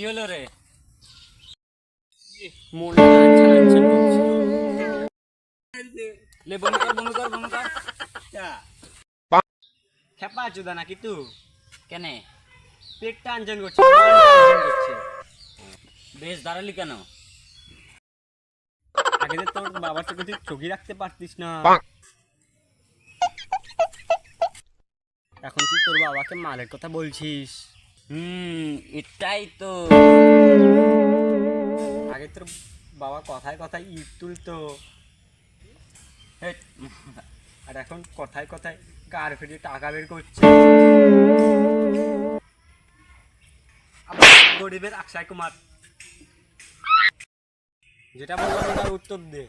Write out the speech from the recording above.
হলো রে? মনটা ছানছান করছে। লে বন্ধ কর বন্ধ কর বন্ধ কর। খেপা চুদা নাকি তুই? কেনে? পেটটা আনজান করছে, মনটা আনজান করছে। বেশ দাঁড়ালি কেন? আগে যে তোর বাবার চোখে তুই চোখই রাখতে পারতিস না, এখন তুই তোর বাবাকে মারের কথা বলছিস। এটাই তো। আগে তোর বাবা কথায় কথায় ইট তুলতো, হেৎ, আর এখন কথায় কথায় গার ফেটে টাকা বের করছে। আবার গরিবের আকশায় কুমার, যেটা বললাম তার উত্তর দে।